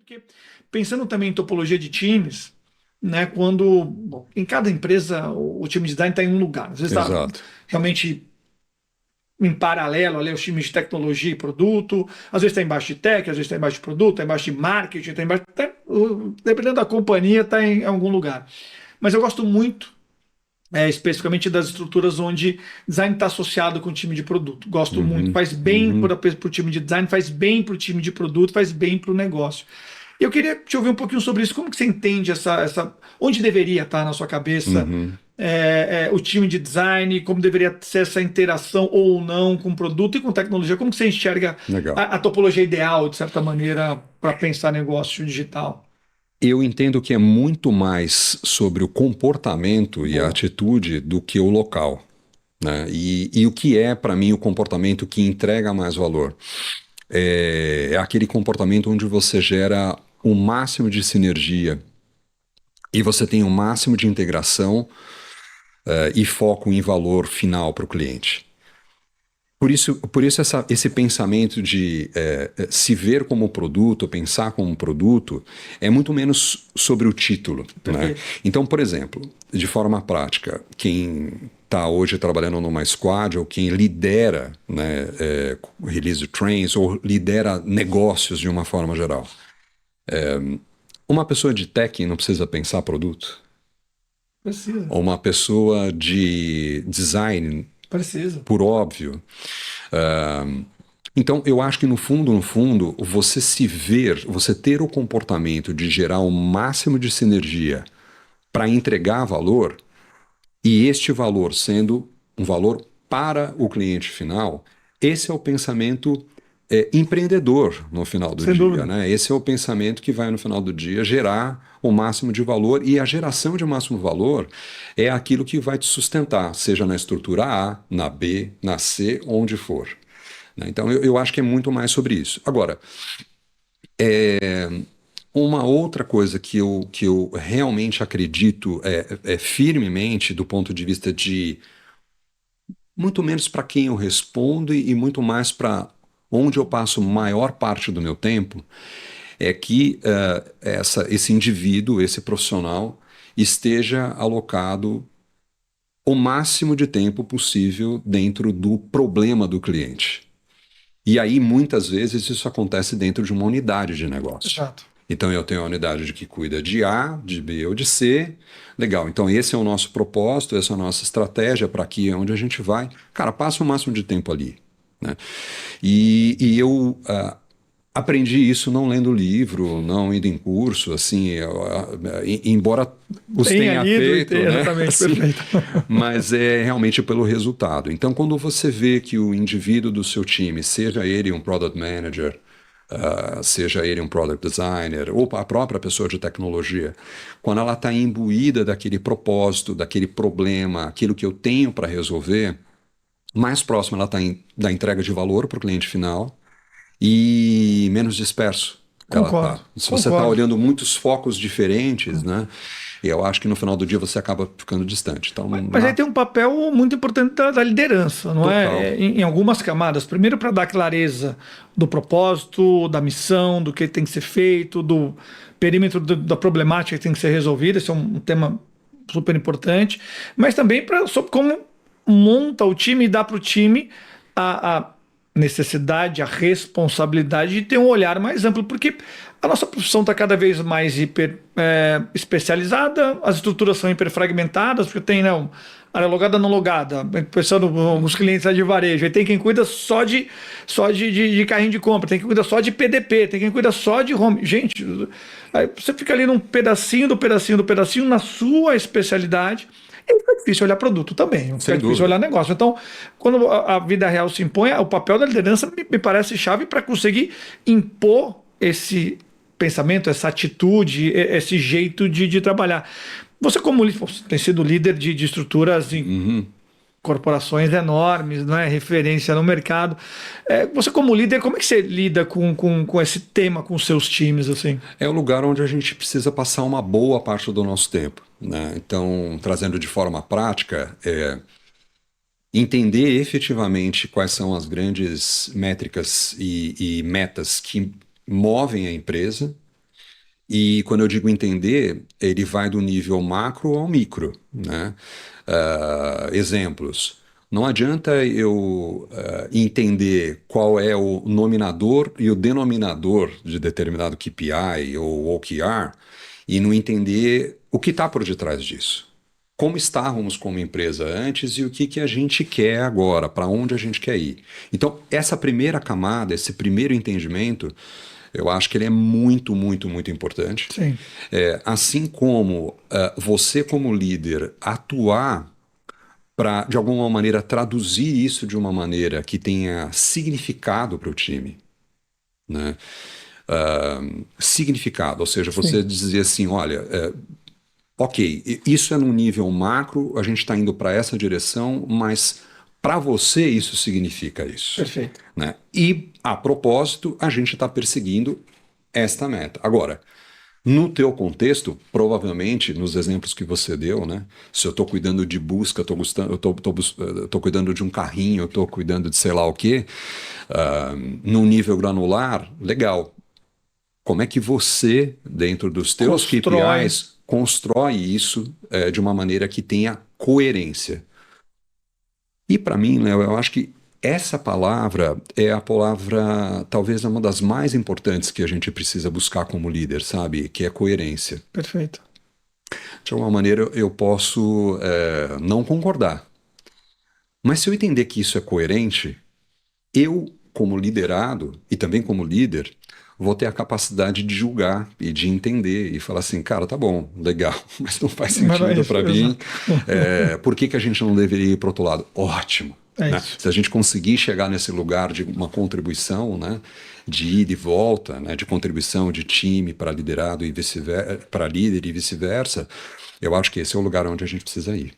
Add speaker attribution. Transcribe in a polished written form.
Speaker 1: porque pensando também em topologia de times, né, bom, em cada empresa o time de design está em um lugar, às vezes está
Speaker 2: Exato.
Speaker 1: realmente em paralelo ali aos times de tecnologia e produto, às vezes está embaixo de tech, às vezes está embaixo de produto, está embaixo de marketing, está embaixo, dependendo da companhia, está em algum lugar. Mas eu gosto muito especificamente das estruturas onde design está associado com o time de produto. Gosto muito.
Speaker 2: Uhum,
Speaker 1: Faz bem
Speaker 2: uhum.
Speaker 1: para o time de design, faz bem para o time de produto, faz bem para o negócio. Eu queria te ouvir um pouquinho sobre isso. Como que você entende onde deveria estar na sua cabeça
Speaker 2: Uhum.
Speaker 1: o time de design, como deveria ser essa interação ou não com produto e com tecnologia? Como que você enxerga
Speaker 2: Legal.
Speaker 1: a topologia ideal, de certa maneira, para pensar negócio digital?
Speaker 2: Eu entendo que é muito mais sobre o comportamento e a
Speaker 1: Boa.
Speaker 2: atitude do que o local, né? E o que é, para mim, o comportamento que entrega mais valor? É aquele comportamento onde você gera o máximo de sinergia e você tem o máximo de integração, e foco em valor final para o cliente. Por isso esse pensamento de se ver como produto, pensar como produto, é muito menos sobre o título, né?
Speaker 1: Perfeito.
Speaker 2: Então, por exemplo, de forma prática, quem está hoje trabalhando numa squad ou quem lidera, né, release trains ou lidera negócios de uma forma geral, uma pessoa de tech não precisa pensar produto,
Speaker 1: Precisa.
Speaker 2: ou uma pessoa de design,
Speaker 1: Precisa.
Speaker 2: por óbvio. Então, eu acho que no fundo, você se ver, você ter o comportamento de gerar o máximo de sinergia para entregar valor, e este valor sendo um valor para o cliente final, esse é o pensamento empreendedor no final do
Speaker 1: Sem
Speaker 2: dia,
Speaker 1: dúvida.
Speaker 2: né? Esse é o pensamento que vai no final do dia gerar o máximo de valor, e a geração de máximo valor é aquilo que vai te sustentar, seja na estrutura A, na B, na C, onde for, né? Então, eu acho que é muito mais sobre isso. Agora, uma outra coisa que eu realmente acredito firmemente do ponto de vista de muito menos para quem eu respondo e muito mais para onde eu passo maior parte do meu tempo, é que esse indivíduo, esse profissional, esteja alocado o máximo de tempo possível dentro do problema do cliente. E aí, muitas vezes, isso acontece dentro de uma unidade de negócio.
Speaker 1: Exato.
Speaker 2: Então, eu tenho a unidade de que cuida de A, de B ou de C. Legal, então esse é o nosso propósito, essa é a nossa estratégia para aqui é onde a gente vai. Cara, passa o máximo de tempo ali, né? E eu aprendi isso não lendo livro, não indo em curso, assim, embora os
Speaker 1: Tenha
Speaker 2: tenha
Speaker 1: lido e
Speaker 2: feito,
Speaker 1: tenha,
Speaker 2: né?
Speaker 1: exatamente,
Speaker 2: Assim,
Speaker 1: perfeito.
Speaker 2: mas é realmente pelo resultado. Então, quando você vê que o indivíduo do seu time, seja ele um product manager, seja ele um product designer, ou a própria pessoa de tecnologia, quando ela está imbuída daquele propósito, daquele problema, aquilo que eu tenho para resolver, mais próximo ela está da entrega de valor para o cliente final e menos disperso ela
Speaker 1: Concordo,
Speaker 2: tá. Se você está
Speaker 1: concordo.
Speaker 2: olhando muitos focos diferentes, né? Eu acho que no final do dia você acaba ficando distante. Então,
Speaker 1: Mas aí tem um papel muito importante da liderança, não
Speaker 2: total.
Speaker 1: é? Em algumas camadas. Primeiro, para dar clareza do propósito, da missão, do que tem que ser feito, do perímetro da problemática que tem que ser resolvida. Esse é um tema super importante. Mas também sobre como monta o time e dá para o time a necessidade, a responsabilidade de ter um olhar mais amplo, porque a nossa profissão está cada vez mais especializada, as estruturas são hiperfragmentadas, porque tem não, área logada não logada, pensando nos clientes lá de varejo, aí tem quem cuida só de carrinho de compra, tem quem cuida só de PDP, tem quem cuida só de home. Gente, aí você fica ali num pedacinho do pedacinho do pedacinho na sua especialidade. E fica difícil olhar produto também, fica
Speaker 2: Sem
Speaker 1: difícil
Speaker 2: dúvida.
Speaker 1: olhar negócio. Então, quando a vida real se impõe, o papel da liderança me parece chave para conseguir impor esse pensamento, essa atitude, esse jeito de trabalhar. Você, como líder, você tem sido líder de estruturas em
Speaker 2: Uhum.
Speaker 1: corporações enormes, não é? Referência no mercado. Você, como líder, como é que você lida com esse tema com os seus times, assim?
Speaker 2: É o lugar onde a gente precisa passar uma boa parte do nosso tempo, né? Então, trazendo de forma prática, entender efetivamente quais são as grandes métricas e metas que movem a empresa, E quando eu digo entender, ele vai do nível macro ao micro, né? Exemplos. Não adianta eu entender qual é o nominador e o denominador de determinado KPI ou OKR e não entender o que está por detrás disso. Como estávamos como empresa antes e o que a gente quer agora, para onde a gente quer ir. Então, essa primeira camada, esse primeiro entendimento, eu acho que ele é muito, muito, muito importante.
Speaker 1: Sim,
Speaker 2: Assim como você, como líder, atuar para, de alguma maneira, traduzir isso de uma maneira que tenha significado para o time, né? Significado, ou seja, você
Speaker 1: sim,
Speaker 2: dizer assim, olha, ok, isso é num nível macro, a gente está indo para essa direção, mas para você isso significa isso,
Speaker 1: perfeito.
Speaker 2: né? E, a propósito, a gente está perseguindo esta meta. Agora, no teu contexto, provavelmente, nos exemplos que você deu, né? Se eu estou cuidando de busca, tô cuidando de um carrinho, eu estou cuidando de sei lá o quê, num nível granular, legal. Como é que você, dentro dos teus
Speaker 1: Constrói.
Speaker 2: KPIs, constrói isso de uma maneira que tenha coerência? E para mim, Léo, eu acho que essa palavra é a palavra, talvez uma das mais importantes que a gente precisa buscar como líder, sabe? Que é coerência.
Speaker 1: Perfeito.
Speaker 2: De alguma maneira, eu posso não concordar. Mas se eu entender que isso é coerente, eu, como liderado e também como líder, vou ter a capacidade de julgar e de entender e falar assim, cara, tá bom, legal, mas não faz
Speaker 1: Mas não é
Speaker 2: sentido
Speaker 1: isso,
Speaker 2: para mim.
Speaker 1: exato.
Speaker 2: Por que que a gente não deveria ir para o outro lado? Ótimo.
Speaker 1: É
Speaker 2: Né?
Speaker 1: isso.
Speaker 2: Se a gente conseguir chegar nesse lugar de uma contribuição, né, de ida e volta, né, de contribuição de time para liderado e vice-versa, para líder e vice-versa, eu acho que esse é o lugar onde a gente precisa ir.